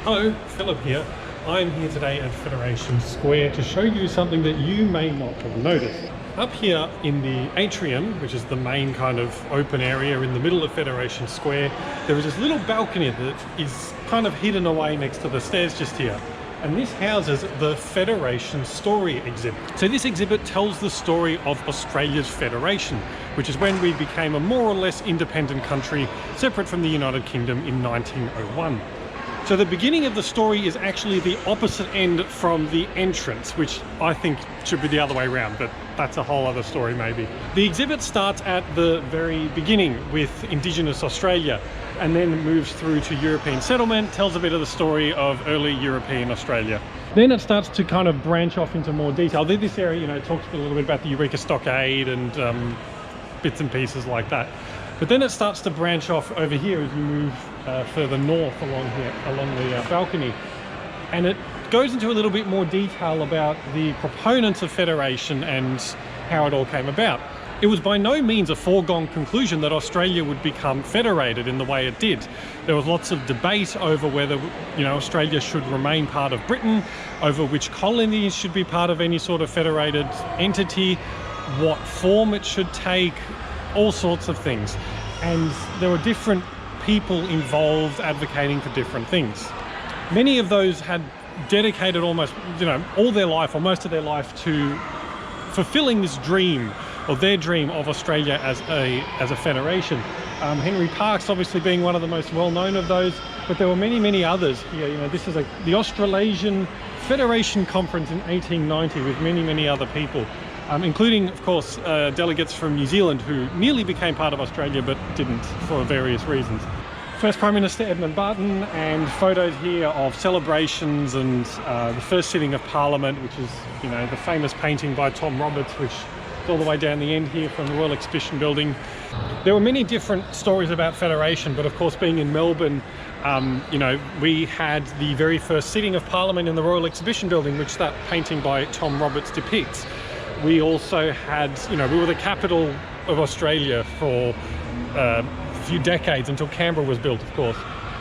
Hello, Philip here. I'm here today at Federation Square to show you something that you may not have noticed. Up here in the atrium, which is the main kind of open area in the middle of Federation Square, there is this little balcony that is kind of hidden away next to the stairs just here. And this houses the Federation Story exhibit. So this exhibit tells the story of Australia's federation, which is when we became a more or less independent country separate from the United Kingdom in 1901. So the beginning of the story is actually the opposite end from the entrance, which I think should be the other way around, but that's a whole other story maybe. The exhibit starts at the very beginning with Indigenous Australia and then moves through to European settlement, tells a bit of the story of early European Australia. Then it starts to kind of branch off into more detail. This area, talks a little bit about the Eureka Stockade and bits and pieces like that. But then it starts to branch off over here as you move further north along here, along the balcony. And it goes into a little bit more detail about the proponents of federation and how it all came about. It was by no means a foregone conclusion that Australia would become federated in the way it did. There was lots of debate over whether, Australia should remain part of Britain, over which colonies should be part of any sort of federated entity, what form it should take, all sorts of things. And there were different people involved advocating for different things. Many of those had dedicated almost, all their life or most of their life to fulfilling this dream, or their dream of Australia as a federation. Henry Parkes obviously being one of the most well-known of those, but there were many others here. This is the Australasian Federation Conference in 1890 with many other people. Including, of course, delegates from New Zealand who nearly became part of Australia but didn't for various reasons. First Prime Minister Edmund Barton, and photos here of celebrations and the first sitting of Parliament, which is, the famous painting by Tom Roberts, which is all the way down the end here from the Royal Exhibition Building. There were many different stories about federation, but of course being in Melbourne, we had the very first sitting of Parliament in the Royal Exhibition Building, which that painting by Tom Roberts depicts. We also had, we were the capital of Australia for a few decades until Canberra was built, of course.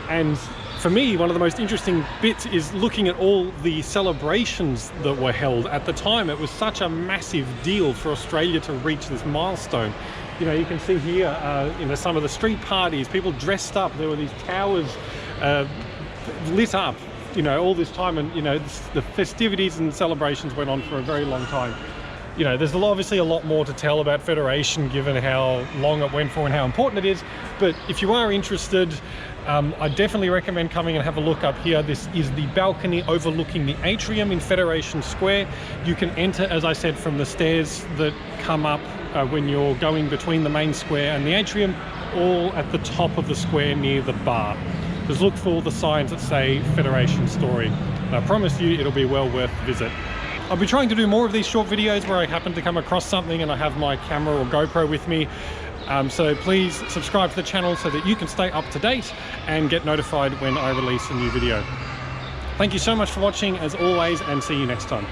And for me, one of the most interesting bits is looking at all the celebrations that were held at the time. It was such a massive deal for Australia to reach this milestone. You can see here, some of the street parties, people dressed up. There were these towers lit up, all this time. And, the festivities and celebrations went on for a very long time. There's obviously a lot more to tell about federation given how long it went for and how important it is. But if you are interested, I definitely recommend coming and have a look up here. This is the balcony overlooking the atrium in Federation Square. You can enter, as I said, from the stairs that come up when you're going between the main square and the atrium, or at the top of the square near the bar. Just look for all the signs that say Federation Story. And I promise you it'll be well worth a visit. I'll be trying to do more of these short videos where I happen to come across something and I have my camera or GoPro with me. So please subscribe to the channel so that you can stay up to date and get notified when I release a new video. Thank you so much for watching as always, and see you next time.